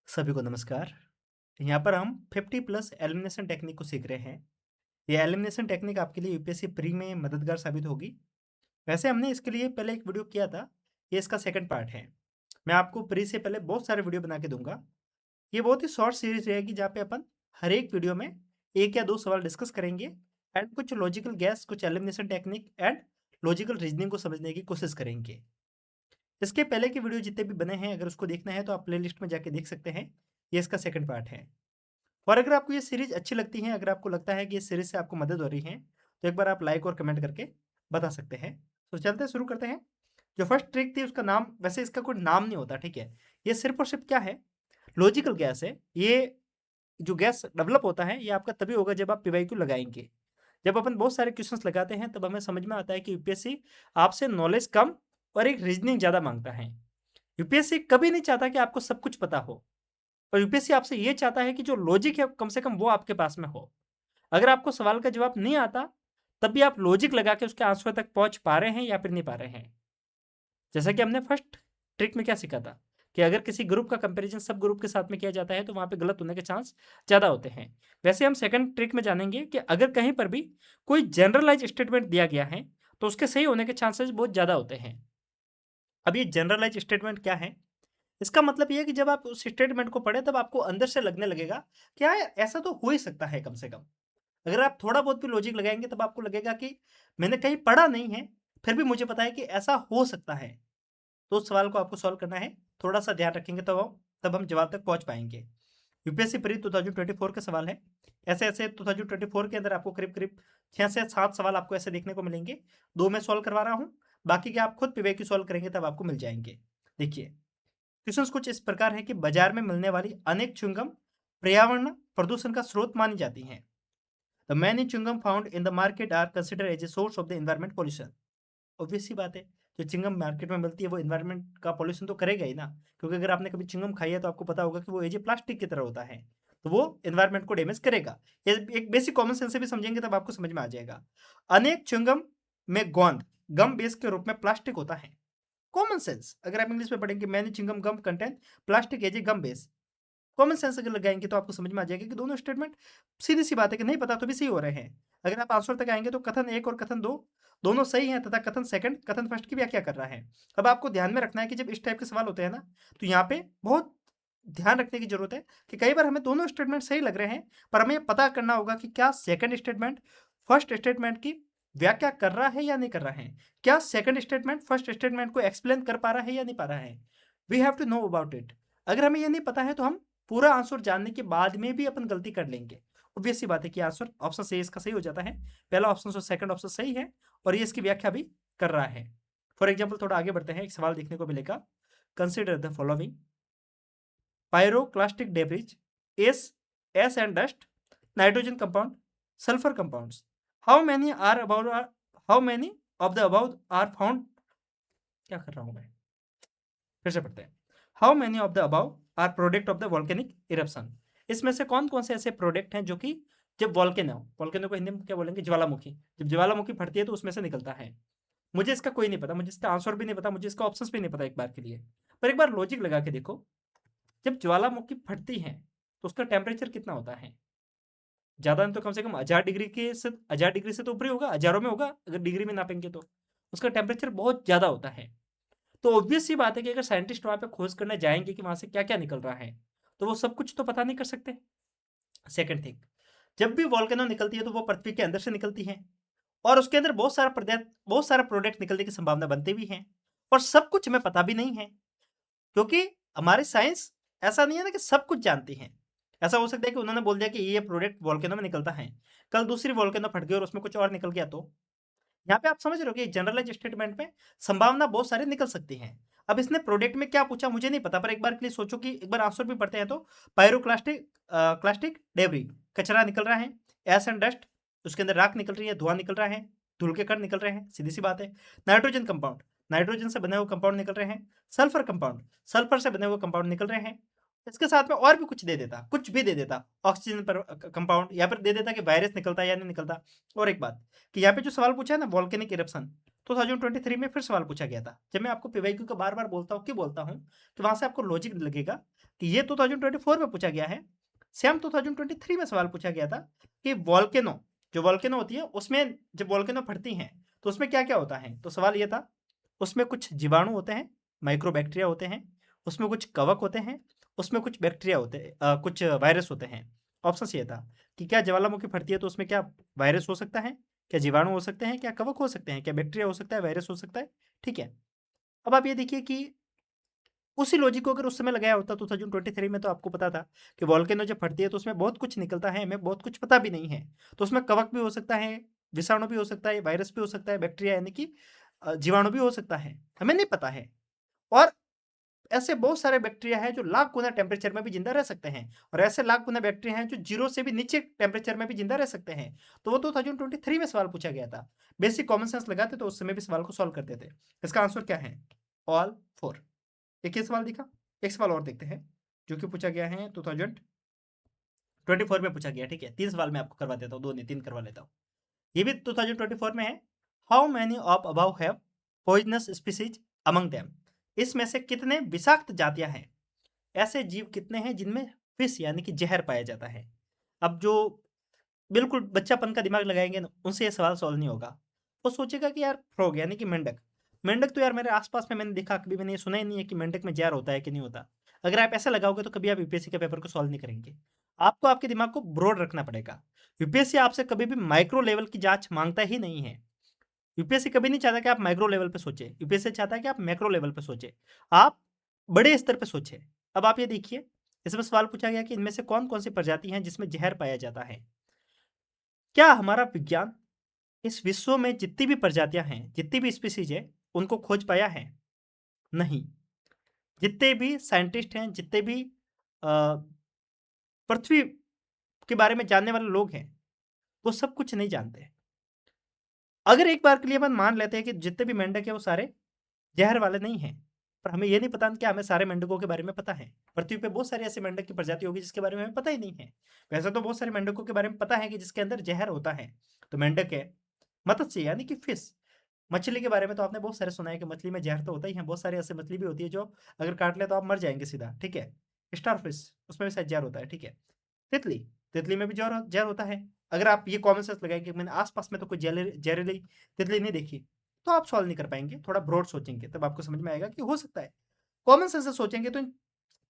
सभी को नमस्कार। यहाँ पर हम 50 प्लस एलिमिनेशन टेक्निक को सीख रहे हैं। ये एलिमिनेशन टेक्निक आपके लिए यूपीएससी प्री में मददगार साबित होगी। वैसे हमने इसके लिए पहले एक वीडियो किया था, ये इसका सेकंड पार्ट है। मैं आपको प्री से पहले बहुत सारे वीडियो बना के दूंगा। ये बहुत ही शॉर्ट सीरीज रहेगी जहाँ पे अपन हर एक वीडियो में 1 या 2 सवाल डिस्कस करेंगे एंड कुछ लॉजिकल गैस, कुछ elimination technique and logical reasoning को समझने की कोशिश करेंगे। इसके पहले के वीडियो जितने भी बने हैं, अगर उसको देखना है तो आप प्लेलिस्ट में जाके देख सकते हैं। ये इसका सेकंड पार्ट है। और अगर आपको ये सीरीज अच्छी लगती है, अगर आपको लगता है कि इस सीरीज से आपको मदद हो रही है, तो एक बार आप लाइक और कमेंट करके बता सकते हैं। तो चलते हैं, शुरू करते हैं। जो फर्स्ट ट्रिक थी उसका नाम, वैसे इसका कोई नाम नहीं होता, ठीक है। ये सिर्फ और सिर्फ क्या है, लॉजिकल गैस है। ये जो गैस डेवलप होता है ये आपका तभी होगा जब आप पीवाईक्यू लगाएंगे। जब अपन बहुत सारे क्वेश्चंस लगाते हैं तब हमें समझ में आता है कि यूपीएससी आपसे नॉलेज कम और एक रीजनिंग ज़्यादा मांगता है। यूपीएससी कभी नहीं चाहता कि आपको सब कुछ पता हो, और यूपीएससी आपसे ये चाहता है कि जो लॉजिक है कम से कम वो आपके पास में हो। अगर आपको सवाल का जवाब नहीं आता, तब भी आप लॉजिक लगा के उसके आंसर तक पहुंच पा रहे हैं या फिर नहीं पा रहे हैं। जैसा कि हमने फर्स्ट ट्रिक में क्या सीखा था कि अगर किसी ग्रुप का कंपैरिजन सब ग्रुप के साथ में किया जाता है तो वहां पे गलत होने के चांस ज़्यादा होते हैं। वैसे हम सेकंड ट्रिक में जानेंगे कि अगर कहीं पर भी कोई जनरलाइज स्टेटमेंट दिया गया है तो उसके सही होने के चांसेस बहुत ज़्यादा होते हैं। अब ये जनरलाइज स्टेटमेंट क्या है? इसका मतलब ये है कि जब आप उस स्टेटमेंट को पढ़े तब आपको अंदर से लगने लगेगा कि हाँ, ऐसा तो हो ही सकता है कम से कम। अगर आप थोड़ा बहुत भी लॉजिक लगाएँगे तब आपको लगेगा कि मैंने कहीं पढ़ा नहीं है, फिर भी मुझे पता है कि ऐसा हो सकता है। तो उस सवाल को आपको सॉल्व करना है, थोड़ा-सा ध्यान रखेंगे तब हम जवाब तक पहुँच पाएँगे। यूपीएससी प्री 2024 के सवाल हैं। ऐसे-ऐसे 2024 के अंदर आपको करीब-करीब 6 से 7 सवाल आपको ऐसे देखने को मिलेंगे। 2 मैं सॉल्व करवा रहा हूँ, बाकी के आप खुद पीवाईक्यू सॉल्व करेंगे तब आपको मिल जाएँगे। देखिए, क्वेश्चंस कुछ इस प्रकार हैं कि बाजार में मिलने वाली अनेक च्युइंगम पर्यावरण प्रदूषण का स्रोत मानी जाती हैं। The many chewing gum found in the market are consider as a source of the environment pollution. Obvious सी बात है, जो च्युइंगम मार्केट में मिलती है वो एनवायरमेंट का पॉल्यूशन तो करेगा ही ना, क्योंकि अगर आपने कभी च्युइंगम खाई है तो आपको पता होगा कि वो एज ए प्लास्टिक की तरह होता है, तो वो एनवायरमेंट को डैमेज करेगा। ये एक बेसिक कॉमन सेंस से भी समझेंगे तब आपको समझ में आ जाएगा। अनेक च्युइंगम में गोंद गम बेस के रूप में प्लास्टिक होता है। कॉमन सेंस, अगर आप इंग्लिश में पढ़ेंगे many chewing gum gum contain plastic as a gum base, common sense अगर लगाएंगे तो आपको समझ में आ जाएगा कि दोनों स्टेटमेंट सीधी सी बात है कि नहीं पता तो भी सही हो रहे हैं। अगर आप आंसर तक आएंगे तो कथन एक और कथन दो दोनों सही हैं, तथा कथन सेकंड कथन फर्स्ट की व्याख्या कर रहा है। अब आपको ध्यान में रखना है कि जब इस टाइप के सवाल होते हैं ना, तो यहाँ पे बहुत ध्यान रखने की जरूरत है कि कई बार हमें दोनों स्टेटमेंट सही लग रहे हैं, पर हमें पता करना होगा कि क्या सेकंड स्टेटमेंट फर्स्ट स्टेटमेंट की व्याख्या कर रहा है या नहीं कर रहा है। क्या सेकंड स्टेटमेंट फर्स्ट स्टेटमेंट को एक्सप्लेन कर पा रहा है या नहीं पा रहा है। We have to know about it. अगर हमें ये नहीं पता है तो हम पूरा आंसर जानने के बाद में भी अपन गलती कर लेंगे। ऑब्वियस सी बात है कि आंसर ऑप्शन से इसका सही हो जाता है। पहला ऑप्शन और सेकंड ऑप्शन सही है, और ये इसकी व्याख्या भी कर रहा है। फॉर एग्जाम्पल थोड़ा आगे बढ़ते हैं, एक सवाल देखने को मिलेगा। Consider the following pyroclastic debris, ash and dust, nitrogen compound, sulfur compounds. How many are about? How many of the above are found? क्या कर रहा हूँ मैं, फिर से पढ़ते हैं। How many of the above are product of the volcanic eruption. इसमें से कौन कौन से ऐसे प्रोडक्ट हैं जो कि जब वॉल्केनो को हिंदी में क्या बोलेंगे, ज्वालामुखी, जब ज्वालामुखी फटती है तो उसमें से निकलता है। मुझे इसका कोई नहीं पता, मुझे इसका आंसर भी नहीं पता, मुझे इसका ऑप्शंस भी नहीं पता एक बार के लिए। पर एक बार लॉजिक लगा के देखो, जब ज्वालामुखी फटती है तो उसका टेम्परेचर कितना होता है। ज्यादा नहीं तो कम से कम 1000 डिग्री के से 1000 डिग्री से तो ऊपर ही होगा, हजारों में होगा अगर डिग्री में नापेंगे तो। उसका टेम्परेचर बहुत ज्यादा होता है। तो ऑब्वियस सी बात है कि अगर साइंटिस्ट वहां पे खोज करने जाएंगे कि वहां से क्या क्या निकल रहा है, तो वो सब कुछ तो पता नहीं कर सकते। सेकंड थिंग, जब भी वॉल्केनो निकलती है तो वो पृथ्वी के अंदर से निकलती है, और उसके अंदर बहुत सारा प्रोडक्ट निकलने की संभावना बनती भी है, और सब कुछ हमें पता भी नहीं है, क्योंकि हमारी साइंस ऐसा नहीं है ना कि सब कुछ जानती है। ऐसा हो सकता है कि उन्होंने बोल दिया कि ये प्रोडक्ट वॉल्केनो में निकलता है, कल दूसरी वॉल्केनो फट गई और उसमें कुछ और निकल गया, तो यहाँ पे आप समझ रहे हो कि जनरलाइज स्टेटमेंट में संभावना बहुत सारी निकल सकती है। अब इसने प्रोडक्ट में क्या पूछा मुझे नहीं पता, पर एक बार के लिए सोचो कि एक बार आंसर भी पढ़ते हैं तो पायरोक्लास्टिक क्लास्टिक डेबरी, कचरा निकल रहा है, एस एंड डस्ट, उसके अंदर राख निकल रही है, धुआं निकल रहा है, धूल के कण निकल रहे हैं, सीधी सी बात है। नाइट्रोजन कंपाउंड, नाइट्रोजन से बने हुए कंपाउंड निकल रहे हैं। सल्फर कंपाउंड, सल्फर से बने हुए कंपाउंड निकल रहे हैं। इसके साथ में और भी कुछ दे देता, कुछ भी दे देता, ऑक्सीजन पर कंपाउंड, या फिर दे देता कि वायरस निकलता है या नहीं निकलता। और एक बात कि यहाँ पे जो सवाल पूछा है ना वॉल्केनिक इरप्शन, 2023 में फिर सवाल पूछा गया था। जब मैं आपको पीवाईक्यू का बार-बार बोलता हूँ, क्यों बोलता हूँ? कि वहाँ से आपको लॉजिक लगेगा कि ये 2024 में पूछा गया है। सेम 2023 में सवाल पूछा गया था कि वोल्केनो, जो वोल्केनो होती है उसमें जब वोल्केनो फटती हैं, तो उसमें क्या-क्या होता है? तो सवाल ये था, उसमें कुछ जीवाणु होते हैं, माइक्रोबैक्टीरिया होते हैं, उसमें कुछ कवक होते हैं, उसमें कुछ बैक्टीरिया होते हैं, कुछ वायरस होते हैं। ऑप्शंस ये था कि क्या ज्वालामुखी फटती है तो उसमें क्या वायरस हो सकता है? क्या जीवाणु हो सकते हैं? क्या कवक हो सकते हैं? क्या बैक्टीरिया हो सकता है? वायरस हो सकता है? ठीक है। अब आप ये देखिए कि उसी लॉजिक को अगर उस समय लगाया होता 2023 में, तो आपको पता था कि वोल्केनो जब फटती है तो उसमें बहुत कुछ निकलता है, हमें बहुत कुछ पता भी नहीं है। तो उसमें कवक भी हो सकता है, विषाणु भी हो सकता है, वायरस भी हो सकता है, बैक्टीरिया यानी कि जीवाणु भी हो सकता है, हमें नहीं पता है। और ऐसे बहुत सारे बैक्टीरिया हैं जो लाख गुना टेम्परेचर में भी जिंदा रह सकते हैं, और ऐसे लाख गुना बैक्टीरिया हैं जो 0 से भी नीचे टेम्परेचर में भी जिंदा रह सकते हैं। तो वो 2023 में सवाल पूछा गया था। बेसिक कॉमन सेंस लगाते तो उस समय भी सवाल को सॉल्व करते थे। इसका आंसर क्या है? ऑल 4। एक ही सवाल दिखा। एक सवाल और देखते हैं जो कि पूछा गया है 2024 में पूछा गया। ठीक है, 3 सवाल मैं आपको करवा देता हूँ, 2 नहीं 3 करवा लेता हूँ। ये भी 2024 में है। How many of above have poisonous species among them? इसमें से कितने विषाक्त जातियां हैं? ऐसे जीव कितने हैं जिनमें फिश यानी कि जहर पाया जाता है? अब जो बिल्कुल बच्चापन का दिमाग लगाएंगे ना, उनसे ये सवाल सॉल्व नहीं होगा। वो सोचेगा कि यार फ्रॉग यानी कि मेंढक। मेंढक तो यार मेरे आसपास में मैंने देखा, कभी मैंने ये सुना ही नहीं है कि मेंढक में जहर होता है कि नहीं होता। अगर आप ऐसा लगाओगे तो कभी आप यूपीएससी के पेपर को सॉल्व नहीं करेंगे। आपको आपके दिमाग को ब्रॉड रखना पड़ेगा। यूपीएससी आपसे कभी भी माइक्रो लेवल की जांच मांगता ही नहीं है। यूपीएससी कभी नहीं चाहता कि आप माइक्रो लेवल पे सोचें। यूपीएससी चाहता है कि आप मैक्रो लेवल पे सोचें। आप बड़े स्तर पे सोचें। अब आप ये देखिए, इसमें सवाल पूछा गया कि इनमें से कौन-कौन सी प्रजाति हैं जिसमें ज़हर पाया जाता है? क्या हमारा विज्ञान इस विश्व में जितनी भी प्रजातियाँ हैं, जितनी भी स्पीशीज़ है, उनको खोज पाया है? नहीं। जितने भी साइंटिस्ट हैं, जितने भी अ, पृथ्वी के बारे में जानने वाले लोग हैं, वो सब कुछ नहीं जानते। अगर एक बार के लिए अपन मान लेते हैं कि जितने भी मेंढक हैं वो सारे ज़हर वाले नहीं हैं, पर हमें ये नहीं पता कि हमें सारे मेंढकों के बारे में पता है। पृथ्वी पे बहुत सारी ऐसी मेंढक की प्रजाति होगी जिसके बारे में हमें पता ही नहीं है। वैसे तो बहुत सारे मेंढकों के बारे में पता है कि जिसके अंदर ज़हर होता है। तो मेंढक है, मत्स्य यानी कि फिश, मछली के बारे में तो आपने बहुत सारे सुना है कि मछली में ज़हर तो होता ही है। बहुत सारी ऐसी मछली भी होती है जो अगर काट ले तो आप मर जाएँगे सीधा, ठीक है? स्टारफिश, उसमें भी शायद ज़हर होता है, ठीक है? तितली, तितली में भी ज़हर ज़हर होता है। अगर आप ये कॉमन सेंस लगाएँ कि मैंने आस-पास में तो कोई ज़हरीली तितली नहीं देखी, तो आप सॉल्व नहीं कर पाएँगे। थोड़ा ब्रॉड सोचेंगे तब आपको समझ में आएगा कि हो सकता है। कॉमन सेंस से सोचेंगे तो इन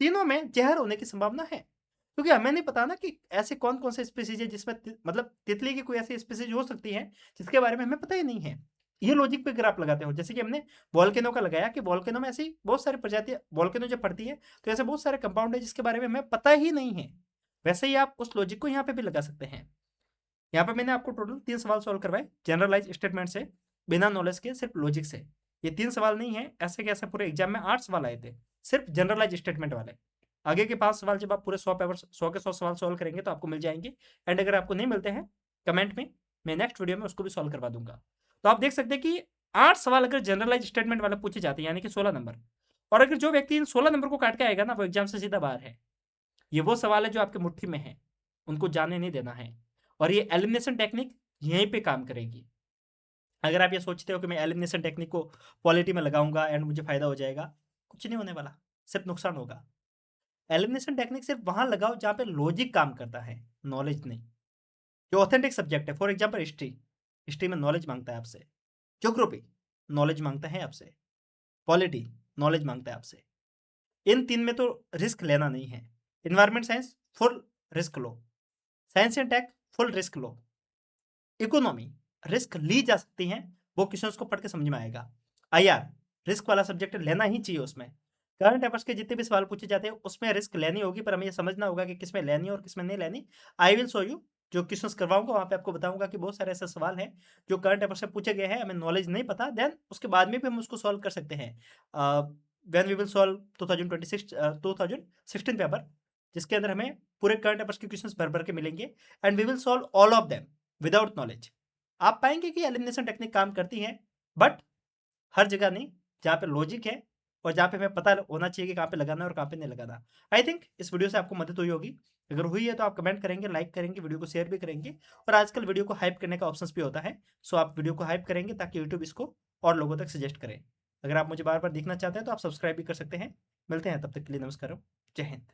तीनों में ज़हर होने की संभावना है। क्योंकि हमें नहीं पता ना कि ऐसे कौन-कौन से स्पीशीज़ है जिसमें मतलब तितली की कोई ऐसी स्पीशीज़ हो सकती है जिसके बारे में हमें पता ही नहीं है। ये लॉजिक पे अगर आप लगाते हो, जैसे कि हमने वोल्केनो का लगाया कि वोल्केनो में ऐसी बहुत सारी प्रजातियाँ, वोल्केनो जब फटती है तो ऐसे बहुत सारे कंपाउंड है जिसके बारे में हमें पता ही नहीं है। वैसे ही आप उस लॉजिक को यहाँ पे भी लगा सकते हैं। यहाँ पे मैंने आपको टोटल 3 सवाल सॉल्व करवाए जनरलाइज़ स्टेटमेंट से, बिना नॉलेज के, सिर्फ लॉजिक से। ये 3 सवाल नहीं है, ऐसे के ऐसे पूरे एग्जाम में 8 सवाल आए थे, सिर्फ जनरलाइज़ स्टेटमेंट वाले। आगे के 5 सवाल जब आप पूरे 100 पेपर 100 के 100 सवाल सॉल्व करेंगे तो आपको मिल जाएँगे। एंड अगर आपको नहीं मिलते हैं, कमेंट में, मैं नेक्स्ट वीडियो में उसको भी सॉल्व करवा दूँगा। तो आप देख सकते हैं कि 8 सवाल अगर जनरलाइज़ स्टेटमेंट वाले पूछे जाते हैं, यानी कि 16 नंबर, और अगर जो व्यक्ति इन 16 नंबर को काट के आएगा ना, वो एग्जाम से सीधा बाहर है। ये वो सवाल है जो आपकी मुट्ठी में है, उनको जाने नहीं देना है। और ये एलिमिनेशन टेक्निक यहीं पे काम करेगी। अगर आप ये सोचते हो कि मैं एलिमिनेशन टेक्निक को पॉलिटी में लगाऊंगा एंड मुझे फायदा हो जाएगा, कुछ नहीं होने वाला, सिर्फ नुकसान होगा। एलिमिनेशन टेक्निक सिर्फ वहां लगाओ जहां पे लॉजिक काम करता है, नॉलेज नहीं। जो ऑथेंटिक सब्जेक्ट है, फॉर एग्जाम्पल हिस्ट्री, हिस्ट्री में नॉलेज मांगता है आपसे। ज्योग्राफी नॉलेज मांगता है आपसे। पॉलिटी नॉलेज मांगता है आपसे। इन तीन में तो रिस्क लेना नहीं है। इन्वायरमेंट साइंस फुल रिस्क लो, science and tech full risk लो। इकोनॉमी रिस्क ली जा सकती है, वो क्वेश्चंस को पढ़ के समझ में आएगा। आईआर रिस्क वाला सब्जेक्ट लेना ही चाहिए उसमें। करंट अफेयर्स के जितने भी सवाल पूछे जाते हैं उसमें रिस्क लेनी होगी, पर हमें ये समझना होगा कि किसमें लेनी है और किसमें नहीं लेनी। आई विल शो यू, जो क्वेश्चंस करवाऊंगा वहां पे आपको बताऊंगा कि बहुत सारे ऐसे सवाल हैं जो करंट अफेयर से पूछे गए हैं, हमें नॉलेज नहीं पता, देन उसके बाद में भी हम उसको सॉल्व कर सकते हैं। When we will solve 2016 paper, जिसके अंदर हमें पूरे करंट अफेयर्स के क्वेश्चंस भर भर के मिलेंगे, and we will solve all of them without knowledge. आप पाएंगे कि एलिमिनेशन टेक्निक काम करती है, बट हर जगह नहीं, जहाँ पे लॉजिक है और जहाँ पे हमें पता होना चाहिए कि कहाँ पे लगाना है और कहाँ पे नहीं लगाना। आई थिंक इस वीडियो से आपको मदद हुई होगी। अगर हुई है तो आप कमेंट करेंगे, लाइक करेंगे, वीडियो को शेयर भी करेंगे। और आजकल वीडियो को हाइप करने का ऑप्शन भी होता है, सो आप वीडियो को हाइप करेंगे ताकि यूट्यूब इसको और लोगों तक सजेस्ट करें। अगर आप मुझे बार-बार देखना चाहते हैं तो आप सब्सक्राइब भी कर सकते हैं। मिलते हैं, तब तक के लिए नमस्कारम। जय हिंद।